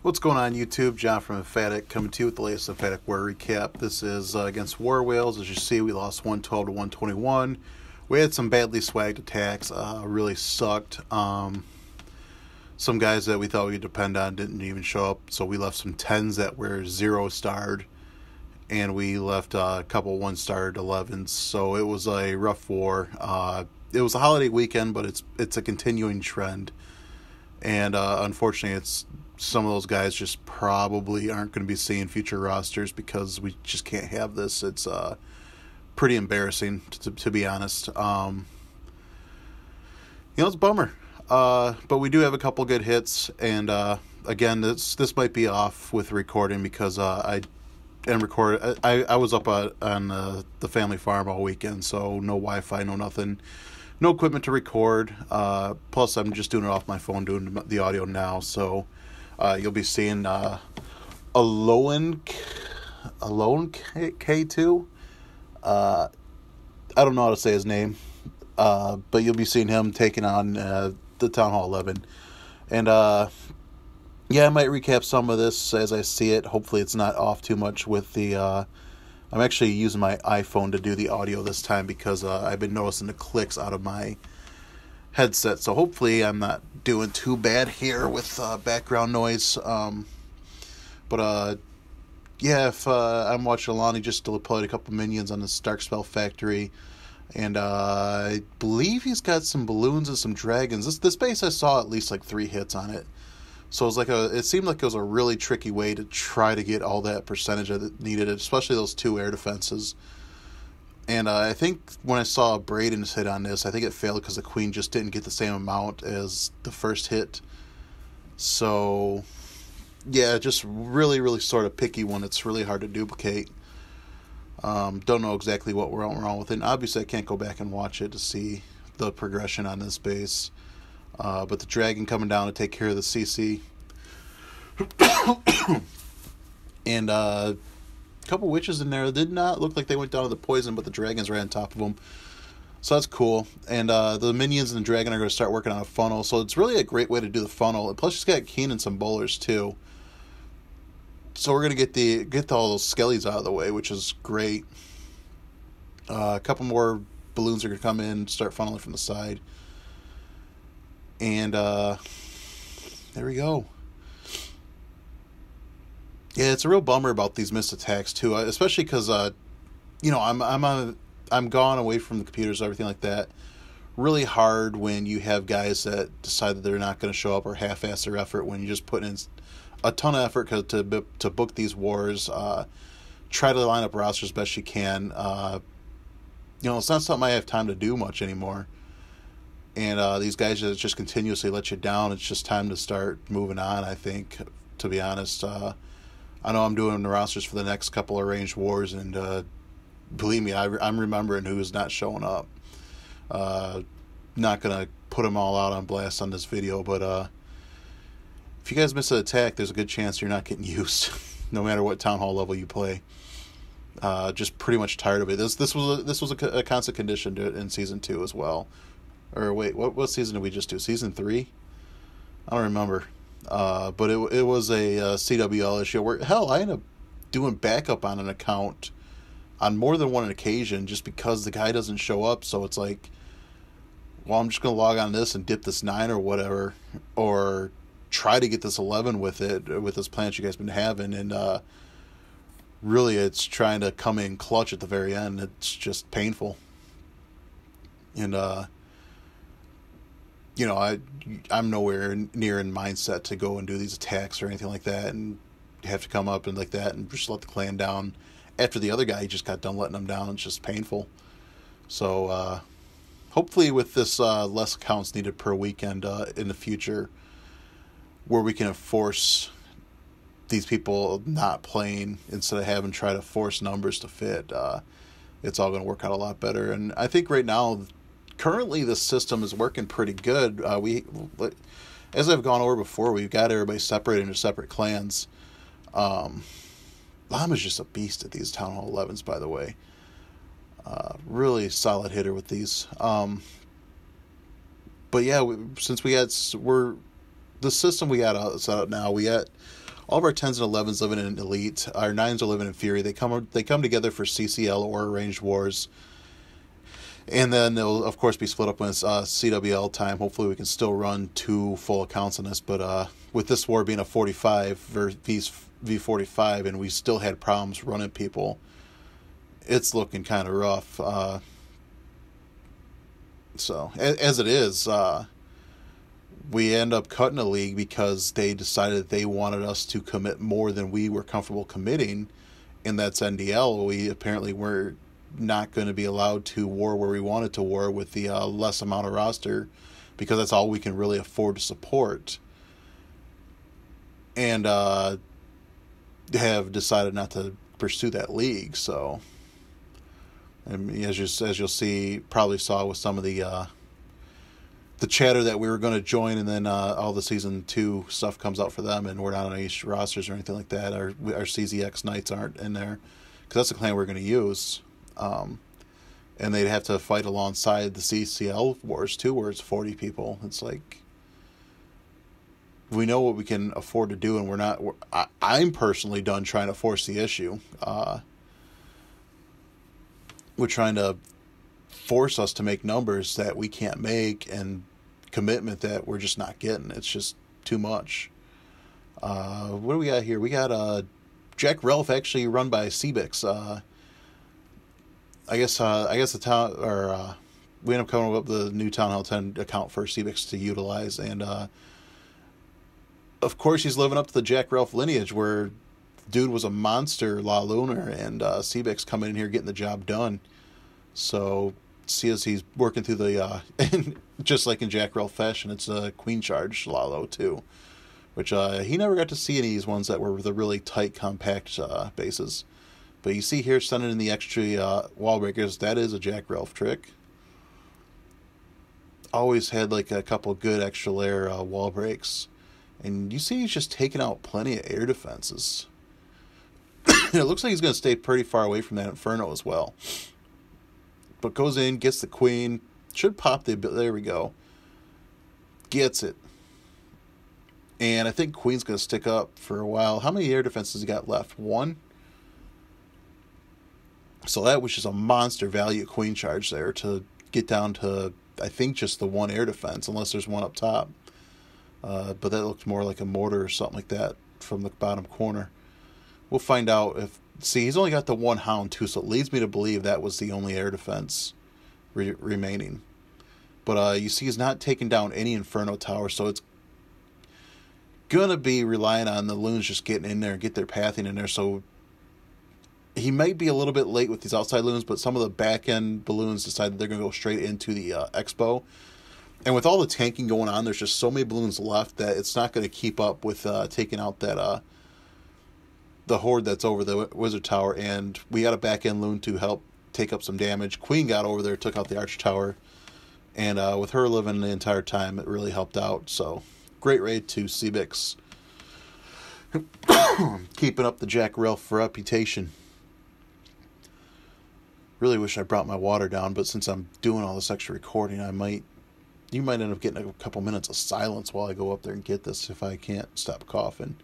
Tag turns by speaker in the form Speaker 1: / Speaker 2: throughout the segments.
Speaker 1: What's going on YouTube? John from Emphatic coming to you with the latest Emphatic War recap. This is against War Whales. As you see, we lost 112 to 121. We had some badly swagged attacks. Really sucked. Some guys that we thought we could depend on didn't even show up. So we left some 10s that were 0-starred. And we left a couple 1-starred 11s. So it was a rough war. It was a holiday weekend, but it's a continuing trend. And unfortunately, some of those guys just probably aren't going to be seeing future rosters because we just can't have this. It's pretty embarrassing, to be honest. It's a bummer. But we do have a couple good hits, and again, this might be off with recording because I was up on the family farm all weekend, so no Wi-Fi, no nothing. No equipment to record. Plus, I'm just doing it off my phone, doing the audio now. So you'll be seeing Alone K2. I don't know how to say his name, but you'll be seeing him taking on the Town Hall 11. And I might recap some of this as I see it. Hopefully, it's not off too much with the. I'm actually using my iPhone to do the audio this time because I've been noticing the clicks out of my headset. So hopefully I'm not doing too bad here with background noise. If I'm watching Alani just deployed a couple minions on the Darkspell factory. And I believe he's got some balloons and some dragons. This base I saw at least like 3 hits on it. So it was it seemed like it was a really tricky way to try to get all that percentage that needed, especially those 2 air defenses. And I think when I saw Braden's hit on this, I think it failed because the Queen just didn't get the same amount as the first hit. So, yeah, just really, really sort of picky one. It's really hard to duplicate. Don't know exactly what went wrong with it. And obviously, I can't go back and watch it to see the progression on this base. But the dragon coming down to take care of the CC. And a couple witches in there did not look like they went down to the poison, but the dragons ran on top of them. So that's cool. And the minions and the dragon are going to start working on a funnel. So it's really a great way to do the funnel. And plus, she's got Keen and some bowlers too. So we're going to get all those skellies out of the way, which is great. A couple more balloons are going to come in, start funneling from the side. And there we go. Yeah, it's a real bummer about these missed attacks too, especially because I'm gone away from the computers and everything like that. Really hard when you have guys that decide that they're not going to show up or half-ass their effort when you just put in a ton of effort to book these wars. Try to line up rosters as best you can. It's not something I have time to do much anymore. And these guys just continuously let you down. It's just time to start moving on, I think, to be honest. I know I'm doing the rosters for the next couple of arranged wars, and believe me, I'm remembering who's not showing up. Not going to put them all out on blast on this video, but if you guys miss an attack, there's a good chance you're not getting used, no matter what Town Hall level you play. Just pretty much tired of it. This was a constant condition to it in Season 2 as well. Or wait, what season did we just do? Season 3? I don't remember. But it was a CWL issue where, hell, I ended up doing backup on an account on more than one occasion just because the guy doesn't show up. So it's like, well, I'm just going to log on this and dip this 9 or whatever. Or try to get this 11 with it, with this plan you guys been having. And really, it's trying to come in clutch at the very end. It's just painful. And, I'm nowhere near in mindset to go and do these attacks or anything like that, and have to come up and like that and just let the clan down after the other guy just got done letting them down. It's just painful. So hopefully with this less accounts needed per weekend in the future, where we can force these people not playing instead of having try to force numbers to fit, it's all going to work out a lot better. And I think right now, currently, the system is working pretty good. As I've gone over before, we've got everybody separated into separate clans. Llama's just a beast at these Town Hall 11s, by the way. Really solid hitter with these. But yeah, since the system we got set up now, we got all of our 10s and 11s living in Elite. Our 9s are living in Fury. They come together for CCL or Arranged Wars. And then they'll, of course, be split up when it's CWL time. Hopefully we can still run 2 full accounts on this. But with this war being a 45 versus V45, and we still had problems running people, it's looking kind of rough. So, as it is, we end up cutting a league because they decided they wanted us to commit more than we were comfortable committing, and that's NDL. We apparently were not going to be allowed to war where we wanted to war with the less amount of roster, because that's all we can really afford to support, and have decided not to pursue that league. So, and as you'll see, probably saw with some of the chatter that we were going to join, and then all the season 2 stuff comes out for them, and we're not on any rosters or anything like that. Our CZX Knights aren't in there, because that's the clan we're going to use. And they'd have to fight alongside the CCL wars too, where it's 40 people. It's like, we know what we can afford to do, and I'm personally done trying to force the issue. We're trying to force us to make numbers that we can't make, and commitment that we're just not getting. It's just too much. What do we got here? We got Jack Relf, actually run by Cbix. I guess the town, or we end up coming up with the new Town Hall 10 account for Cbix to utilize, and of course he's living up to the Jack Relf lineage, where dude was a monster La Lunar, and Cbix coming in here getting the job done. So see, as he's working through the just like in Jack Relf fashion, it's a Queen Charge Lalo too, which he never got to see any of these ones that were the really tight, compact bases. But you see here, sending in the extra wall breakers, that is a Jack Relf trick. Always had like a couple good extra layer wall breaks. And you see he's just taking out plenty of air defenses. It looks like he's going to stay pretty far away from that Inferno as well. But goes in, gets the Queen. Should pop the... There we go. Gets it. And I think Queen's going to stick up for a while. How many air defenses he got left? 1? So that was just a monster value Queen Charge there to get down to, I think, just the 1 air defense, unless there's one up top. But that looked more like a mortar or something like that from the bottom corner. We'll find out if... See, he's only got the 1 Hound too, so it leads me to believe that was the only air defense remaining. But you see he's not taking down any Inferno Tower, so it's going to be relying on the Loons just getting in there and get their pathing in there. So he might be a little bit late with these outside Loons, but some of the back-end balloons decided they're going to go straight into the Expo. And with all the tanking going on, there's just so many balloons left that it's not going to keep up with taking out that the horde that's over the Wizard Tower. And we got a back-end Loon to help take up some damage. Queen got over there, took out the Arch Tower. And with her living the entire time, it really helped out. So, great raid to Cbix. Keeping up the Jack Relf reputation. Really wish I brought my water down, but since I'm doing all this extra recording, you might end up getting a couple minutes of silence while I go up there and get this if I can't stop coughing.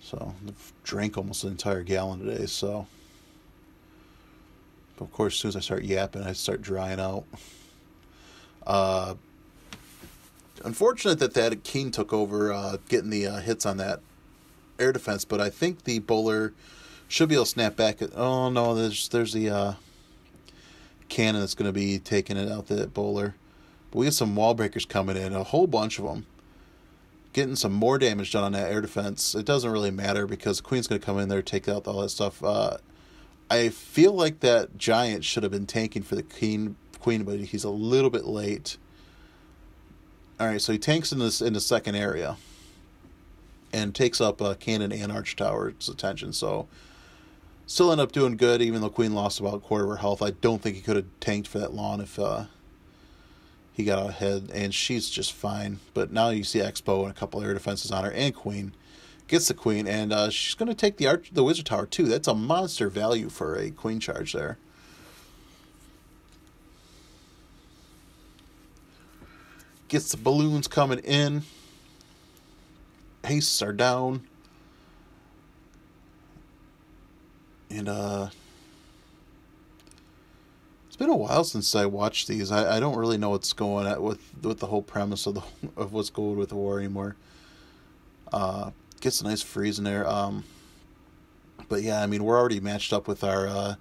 Speaker 1: So, I've drank almost an entire gallon today, so. But of course, as soon as I start yapping, I start drying out. Unfortunate that Keen took over getting the hits on that air defense, but I think the bowler should be able to snap back. Oh no, there's the cannon that's going to be taking it out, that bowler. But we get some wall breakers coming in, a whole bunch of them, getting some more damage done on that air defense. It doesn't really matter because Queen's going to come in there, take out all that stuff. I feel like that Giant should have been tanking for the Queen, but he's a little bit late. All right, so he tanks in the second area and takes up Cannon and Arch Tower's attention. So still end up doing good, even though Queen lost about a quarter of her health. I don't think he could have tanked for that long if he got out ahead, and she's just fine. But now you see Expo and a couple air defenses on her, and Queen gets the Queen, and she's going to take the Wizard Tower too. That's a monster value for a Queen Charge there. Gets the balloons coming in. Hastes are down. And it's been a while since I watched these. I don't really know what's going on with the whole premise of what's going with the war anymore. Gets a nice freeze in there. But yeah, I mean, we're already matched up with our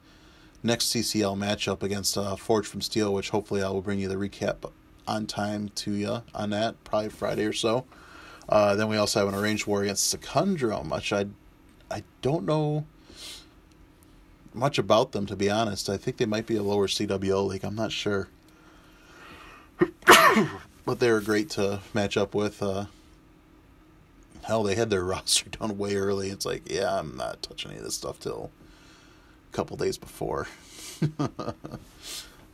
Speaker 1: next CCL matchup against Forged from Steel, which hopefully I will bring you the recap on time to you on that, probably Friday or so. Then we also have an arranged war against Secundrum, which I don't know much about them, to be honest. I think they might be a lower CWO league. I'm not sure. But they were great to match up with. Hell, they had their roster done way early. It's like, yeah, I'm not touching any of this stuff till a couple days before.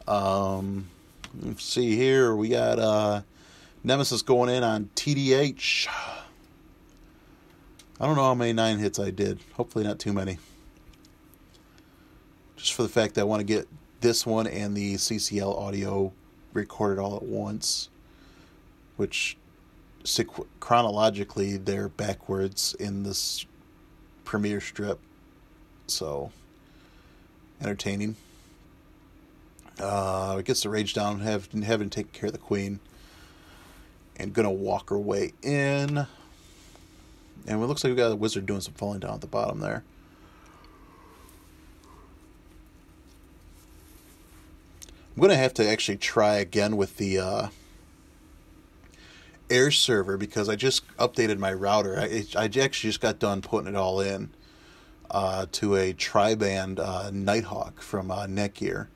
Speaker 1: Let's see here. We got Nemesis going in on TDH. I don't know how many 9 hits I did. Hopefully not too many. Just for the fact that I want to get this one and the CCL audio recorded all at once. Which, chronologically, they're backwards in this premiere strip. So, entertaining. Gets the rage down, having taken care of the queen. And gonna walk her way in. And it looks like we got a wizard doing some falling down at the bottom there. I'm gonna have to actually try again with the air server, because I just updated my router. I actually just got done putting it all in to a tri-band Nighthawk from Netgear.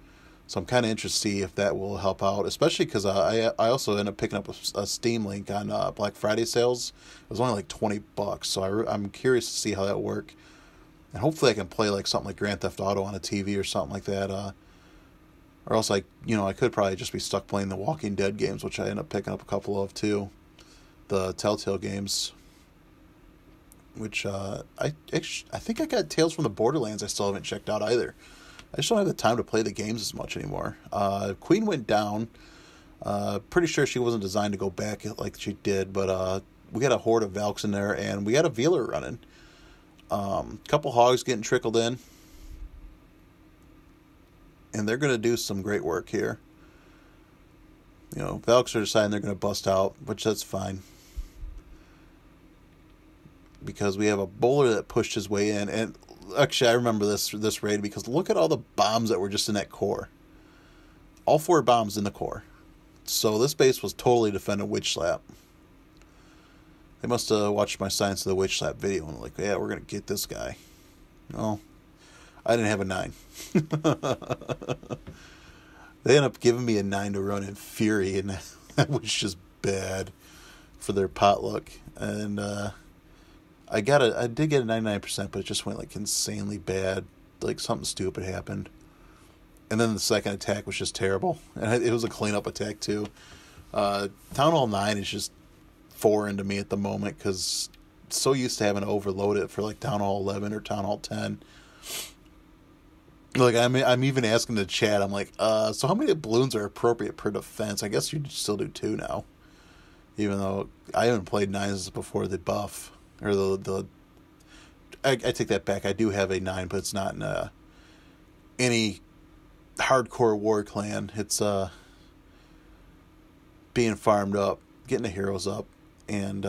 Speaker 1: So I'm kind of interested to see if that will help out, especially because I also ended up picking up a Steam Link on Black Friday sales. It was only like $20, so I'm curious to see how that work. And hopefully I can play like something like Grand Theft Auto on a TV or something like that. Or else I could probably just be stuck playing the Walking Dead games, which I ended up picking up a couple of too. The Telltale games, which I think I got Tales from the Borderlands I still haven't checked out either. I just don't have the time to play the games as much anymore. Queen went down. Pretty sure she wasn't designed to go back like she did, but we got a horde of Valks in there, and we got a Vealer running. Couple Hogs getting trickled in. And they're going to do some great work here. Valks are deciding they're going to bust out, which that's fine. Because we have a bowler that pushed his way in. And actually, I remember this raid because look at all the bombs that were just in that core. All 4 bombs in the core. So this base was totally defending Witch Slap. They must have watched my Science of the Witch Slap video and like, yeah, we're going to get this guy. No, I didn't have a 9. They ended up giving me a 9 to run in Fury, and that was just bad for their potluck. And I did get a 99%, but it just went like insanely bad. Like something stupid happened. And then the second attack was just terrible. And it was a cleanup attack too. Town Hall 9 is just foreign to me at the moment because so used to having to overload it for like Town Hall 11 or Town Hall 10. Like I'm even asking the chat. I'm like, so how many balloons are appropriate per defense? I guess you still do 2 now, even though I haven't played 9s before the buff or the. I take that back. I do have a 9, but it's not in any hardcore war clan. It's being farmed up, getting the heroes up, and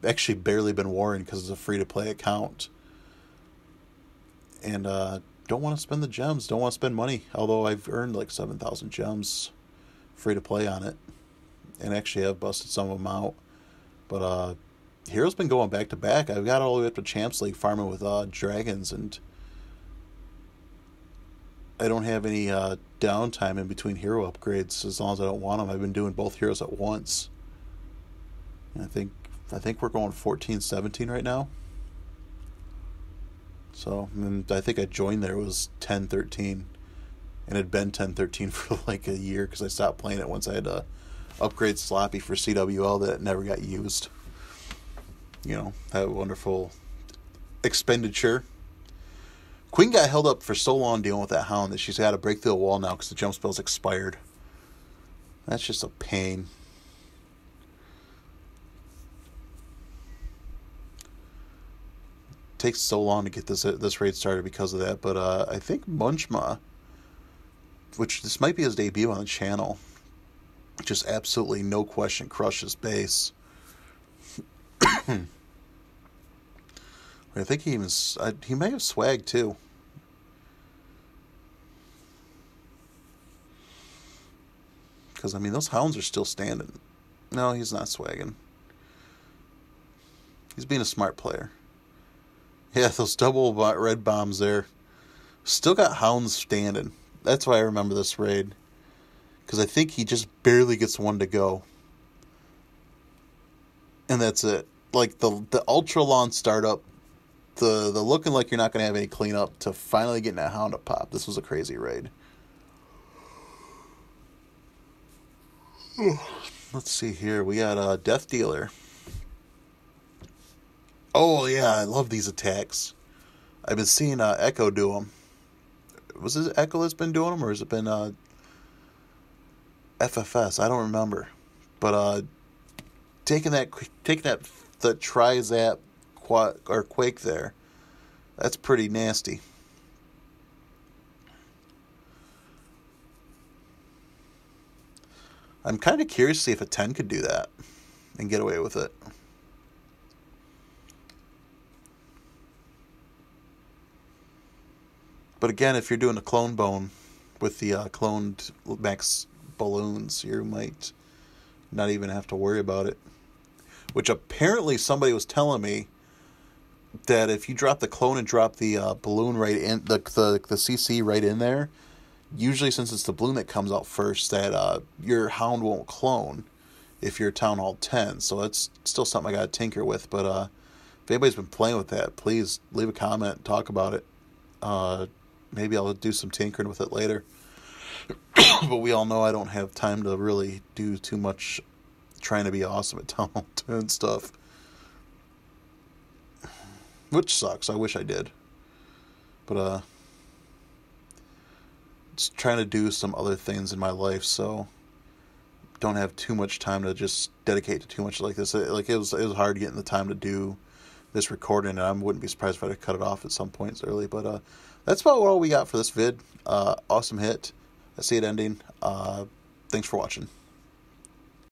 Speaker 1: actually barely been warring because it's a free to play account. And don't want to spend the gems, don't want to spend money, although I've earned like 7,000 gems free to play on it, and actually have busted some of them out. But Hero's been going back to back. I've got all the way up to Champs League farming with dragons, and I don't have any downtime in between hero upgrades as long as I don't want them. I've been doing both heroes at once. And I think we're going 14-17 right now. So, and I think I joined there, it was 10-13. And it had been 10-13 for like a year because I stopped playing it once I had to upgrade Sloppy for CWL that never got used. That wonderful expenditure. Queen got held up for so long dealing with that hound that she's got to break through a wall now because the jump spell's expired. That's just a pain. takes so long to get this raid started because of that. But I think Munchma, which this might be his debut on the channel, just absolutely no question crushes base. I think he may have swag too. Because, I mean, those hounds are still standing. No, he's not swagging. He's being a smart player. Yeah, those double red bombs there. Still got hounds standing. That's why I remember this raid. Because I think he just barely gets one to go. And that's it. Like, the ultra long startup, the looking like you're not going to have any cleanup, to finally getting that hound to pop. This was a crazy raid. Let's see here. We got Death Dealer. Oh, yeah, I love these attacks. I've been seeing Echo do them. Was it Echo that's been doing them, or has it been FFS? I don't remember. But taking that the Tri-Zap Quake there, that's pretty nasty. I'm kind of curious to see if a 10 could do that and get away with it. But again, if you're doing a clone bone with the cloned max balloons, you might not even have to worry about it. Which apparently somebody was telling me that if you drop the clone and drop the balloon right in, the CC right in there, usually since it's the balloon that comes out first, that your hound won't clone if you're Town Hall 10. So that's still something I got to tinker with. But if anybody's been playing with that, please leave a comment, talk about it. Maybe I'll do some tinkering with it later. But we all know I don't have time to really do too much trying to be awesome at Town Hall 10 stuff. Which sucks. I wish I did. But just trying to do some other things in my life, so don't have too much time to just dedicate to too much like this. It was hard getting the time to do this recording, and I wouldn't be surprised if I cut it off at some points early. But that's about all we got for this vid. Awesome hit. I see it ending. Thanks for watching.